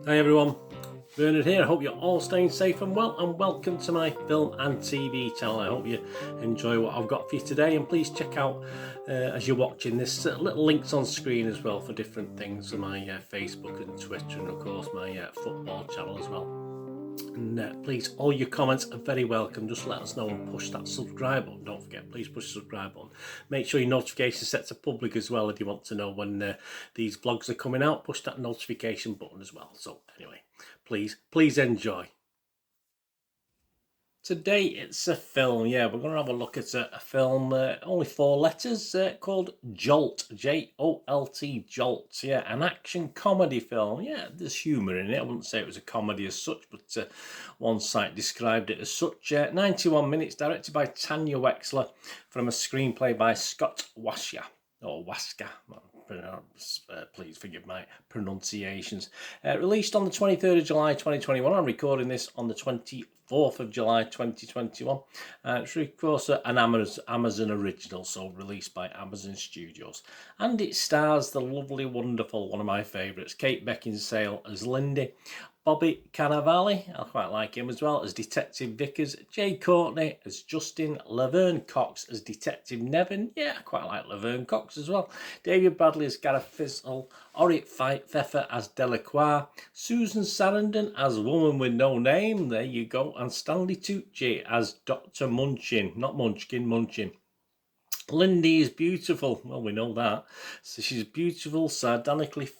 Hi everyone, Bernard here. I hope you're all staying safe and well, and welcome to my film and TV channel. I hope you enjoy what I've got for you today, and please check out as you're watching this little links on screen as well for different things on my Facebook and Twitter, and of course my football channel as well. And please, all your comments are very welcome. Just let us know and push that subscribe button. Don't forget, please push the subscribe button. Make sure your notifications set to public as well if you want to know when these vlogs are coming out. Push that notification button as well. So anyway, please enjoy. Today it's a film, yeah, we're going to have a look at a film, only 4 letters, called Jolt, J-O-L-T, Jolt, yeah, an action comedy film, yeah, there's humour in it. I wouldn't say it was a comedy as such, but one site described it as such. 91 minutes, directed by Tanya Wexler, from a screenplay by Scott Waska, or Waska, please forgive my pronunciations. Released on the 23rd of July 2021. I'm recording this on the 24th of July 2021. It's of course an Amazon original, so released by Amazon Studios. And it stars the lovely, wonderful, one of my favourites, Kate Beckinsale as Lindy, Bobby Cannavale, I quite like him as well, as Detective Vickers, Jay Courtney as Justin, Laverne Cox as Detective Nevin, yeah, I quite like Laverne Cox as well, David Bradley as Gareth Fizzle, Ori Pfeffer as Delacroix, Susan Sarandon as Woman with No Name, there you go, and Stanley Tucci as Dr. Munchin, not Munchkin, Munchin. Lindy is beautiful, well, we know that, so she's a beautiful, sardonically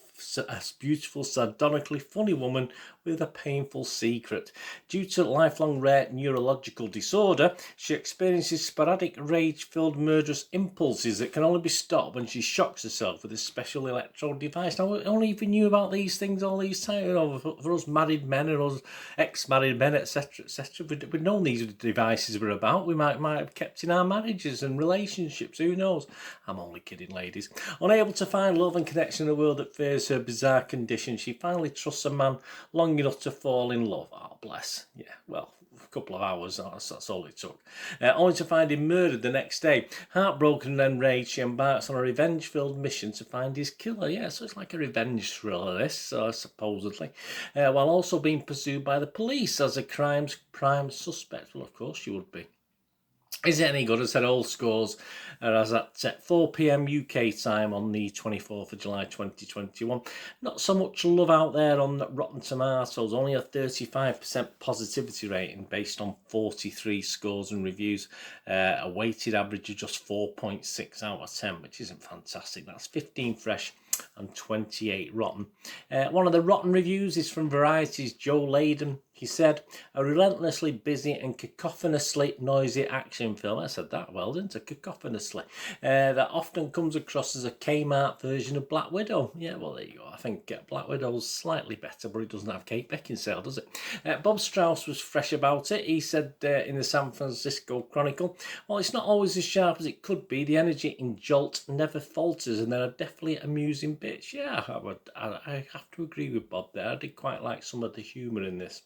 funny woman with a painful secret. Due to lifelong rare neurological disorder, she experiences sporadic rage-filled murderous impulses that can only be stopped when she shocks herself with a special electrode device. Now, we only even knew about these things all these times, you know, for us married men and us ex-married men, etc., etc. We'd known these devices were about. We might have kept in our marriages and relationships, who knows? I'm only kidding, ladies. Unable to find love and connection in a world that fears her bizarre condition, she finally trusts a man long enough to fall in love. Oh, bless. Yeah, well, a couple of hours, that's all it took. Only to find him murdered the next day. Heartbroken and enraged, she embarks on a revenge-filled mission to find his killer. Yeah, so it's like a revenge thriller, this, supposedly. While also being pursued by the police as a crime's prime suspect. Well, of course you would be. Is it any good? I said all scores are as at 4 p.m. UK time on the 24th of July 2021. Not so much love out there on Rotten Tomatoes, only a 35% positivity rating based on 43 scores and reviews. A weighted average of just 4.6 out of 10, which isn't fantastic. That's 15 fresh and 28 rotten. One of the rotten reviews is from Variety's Joe Layden. He said, a relentlessly busy and cacophonously noisy action film. I said that well, didn't I? Cacophonously. That often comes across as a Kmart version of Black Widow. Yeah, well, there you go. I think Black Widow's slightly better, but it doesn't have Kate Beckinsale, does it? Bob Strauss was fresh about it. He said in the San Francisco Chronicle, well, it's not always as sharp as it could be. The energy in Jolt never falters, and there are definitely amusing bits. Yeah, I have to agree with Bob there. I did quite like some of the humour in this.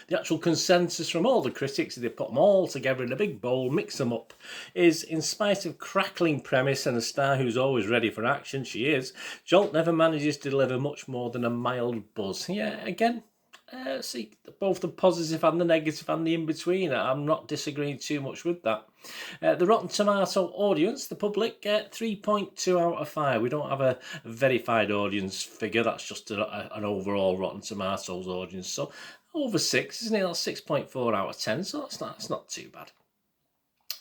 The actual consensus from all the critics, they put them all together in a big bowl, mix them up, is in spite of crackling premise and a star who's always ready for action, she is, Jolt never manages to deliver much more than a mild buzz. Yeah, again, see, both the positive and the negative and the in-between. I'm not disagreeing too much with that. The Rotten Tomato audience, the public, 3.2 out of 5. We don't have a verified audience figure. That's just an overall Rotten Tomatoes audience. So over 6, isn't it? That's 6.4 out of 10. So that's not too bad.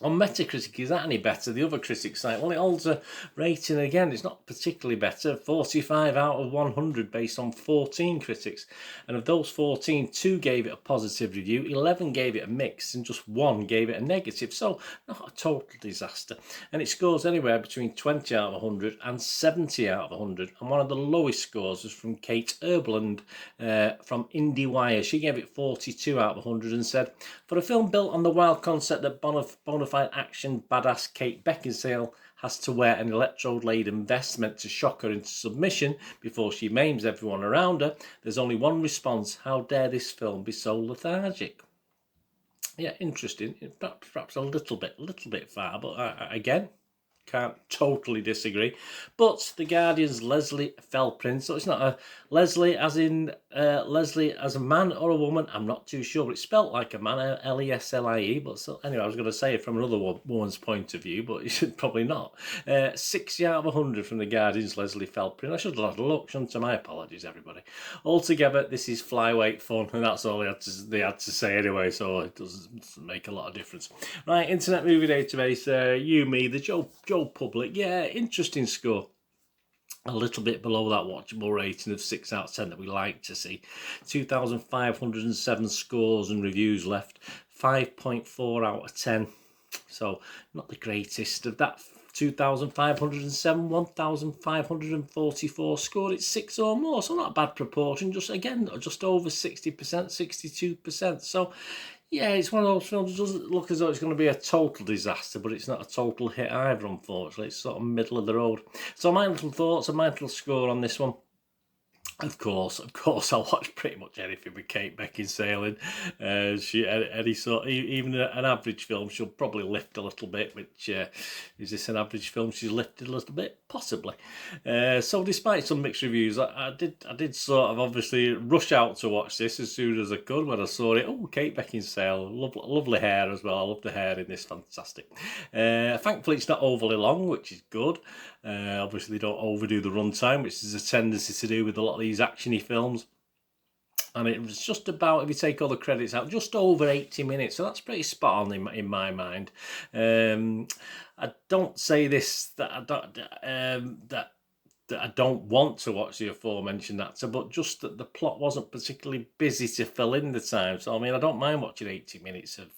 On Metacritic, is that any better? The other critics say, well, it holds a rating again. It's not particularly better. 45 out of 100 based on 14 critics. And of those 14, 2 gave it a positive review, 11 gave it a mixed, and just 1 gave it a negative. So not a total disaster. And it scores anywhere between 20 out of 100 and 70 out of 100. And one of the lowest scores was from Kate Erbland from IndieWire. She gave it 42 out of 100 and said, for a film built on the wild concept that bona fide action badass Kate Beckinsale has to wear an electrode-laden vest meant to shock her into submission before she maims everyone around her, there's only one response: how dare this film be so lethargic? Yeah, interesting. Perhaps a little bit far, but again, can't totally disagree. But The Guardian's Leslie Felprin, so it's not a Leslie as in Leslie as a man or a woman, I'm not too sure, but it's spelt like a man, Leslie, but so, anyway, I was going to say it from another woman's point of view, but you should probably not. 60 out of 100 from The Guardian's Leslie Felprin. I should have had a look, shouldn't I? My apologies, everybody. Altogether, this is flyweight fun, and that's all they had to say anyway, so it doesn't make a lot of difference. Right, Internet Movie Database, you, me, the Joe public. Yeah, interesting score. A little bit below that watchable rating of 6 out of 10 that we like to see. 2,507 scores and reviews left. 5.4 out of 10. So, not the greatest of that. 2,507, 1,544 scored. It's 6 or more, so not a bad proportion. Just again, just over 60%, 62%. So, yeah, it's one of those films that doesn't look as though it's going to be a total disaster, but it's not a total hit either, unfortunately. It's sort of middle of the road. So my little thoughts and my little score on this one. Of course, I'll watch pretty much anything with Kate Beckinsale in. Any sort, even an average film, she'll probably lift a little bit. Which is this an average film? She's lifted a little bit, possibly. So, despite some mixed reviews, I did sort of obviously rush out to watch this as soon as I could when I saw it. Oh, Kate Beckinsale, lovely hair as well. I love the hair in this, fantastic. Thankfully, it's not overly long, which is good. Obviously, they don't overdo the runtime, which is a tendency to do with a lot of these actiony films. And it was just about, if you take all the credits out, just over 80 minutes. So that's pretty spot on in my mind. I don't say this that I don't that I don't want to watch the aforementioned actor, but just that the plot wasn't particularly busy to fill in the time. So, I mean, I don't mind watching 80 minutes of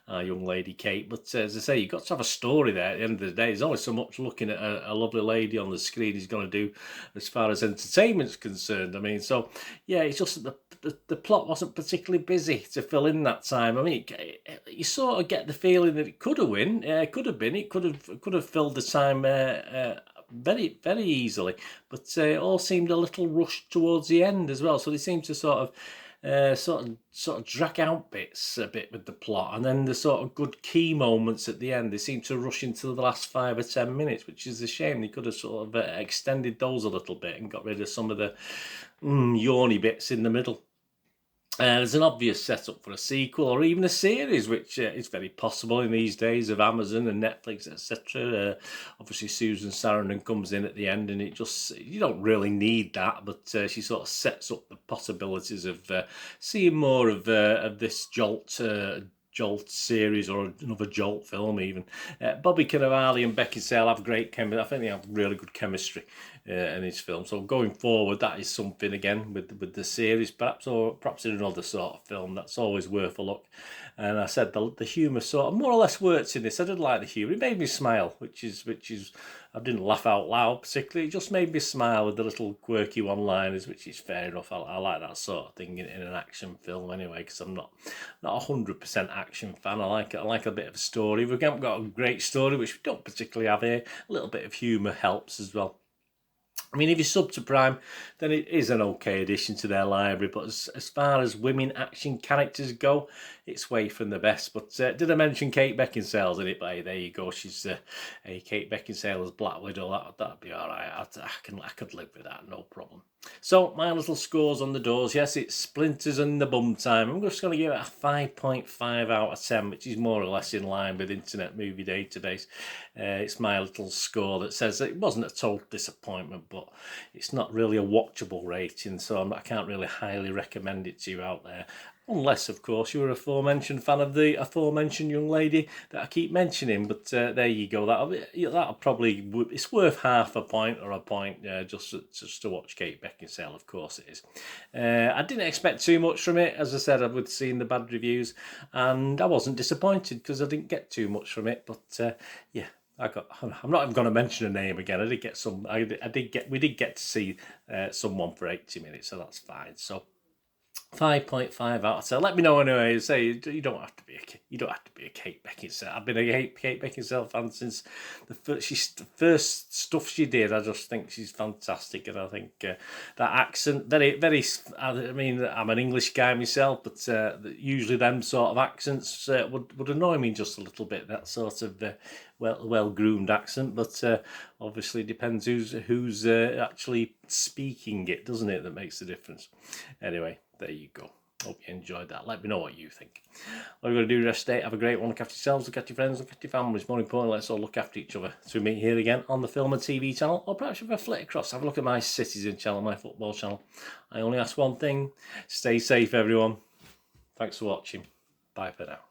our young lady Kate, but as I say, you've got to have a story there at the end of the day. There's only so much looking at a lovely lady on the screen is going to do as far as entertainment's concerned. I mean, so, yeah, it's just that the plot wasn't particularly busy to fill in that time. I mean, you sort of get the feeling that it could have could have filled the time very, very easily, but it all seemed a little rushed towards the end as well. So they seemed to sort of drag out bits a bit with the plot, and then the sort of good key moments at the end, they seem to rush into the last 5 or 10 minutes, which is a shame. They could have sort of extended those a little bit and got rid of some of the yawny bits in the middle. There's an obvious setup for a sequel or even a series, which is very possible in these days of Amazon and Netflix, etc. Obviously, Susan Sarandon comes in at the end, and you don't really need that, but she sort of sets up the possibilities of seeing more of this Jolt series or another Jolt film even. Bobby Cannavale and Beckinsale have great chemistry. I think they have really good chemistry in his film. So going forward, that is something again with the series, perhaps in another sort of film. That's always worth a look. And I said the humour sort of more or less works in this. I did like the humour. It made me smile, which is I didn't laugh out loud particularly. It just made me smile with the little quirky one-liners, which is fair enough. I like that sort of thing in an action film anyway, because I'm not 100% action fan. I like a bit of a story. We haven't got a great story, which we don't particularly have here. A little bit of humour helps as well. I mean, if you sub to Prime, then it is an okay addition to their library, but as far as women action characters go, it's way from the best. But did I mention Kate Beckinsale's in it? But there you go, she's Kate Beckinsale as Black Widow. That'd be all right. I could live with that, no problem. So my little scores on the doors. Yes, it's Splinters and the Bum Time. I'm just going to give it a 5.5 out of 10, which is more or less in line with Internet Movie Database. It's my little score that says it wasn't a total disappointment, but it's not really a watchable rating, so I can't really highly recommend it to you out there. Unless, of course, you're a aforementioned fan of the aforementioned young lady that I keep mentioning. But there you go. That'll probably, it's worth half a point or a point just to watch Kate Beckinsale. Of course it is. I didn't expect too much from it. As I said, I've seen the bad reviews, and I wasn't disappointed because I didn't get too much from it. But yeah. I'm not even going to mention a name again. We did get to see someone for 80 minutes, so that's fine. So 5.5 out of 10. Let me know anyway. Say you don't have to be a Kate Beckinsale. I've been a Kate Beckinsale fan since the first stuff she did. I just think she's fantastic, and I think that accent, very. I mean, I'm an English guy myself, but usually them sort of accents would annoy me just a little bit. That sort of well groomed accent, but obviously depends who's actually speaking it, doesn't it? That makes the difference. Anyway, there you go. Hope you enjoyed that. Let me know what you think. All you're going to do the rest of the day, have a great one. Look after yourselves, look after your friends, look after your families. More importantly, let's all look after each other. So we meet here again on the Film and TV channel, or perhaps if I flit across, have a look at my Citizen channel, my football channel. I only ask one thing. Stay safe, everyone. Thanks for watching. Bye for now.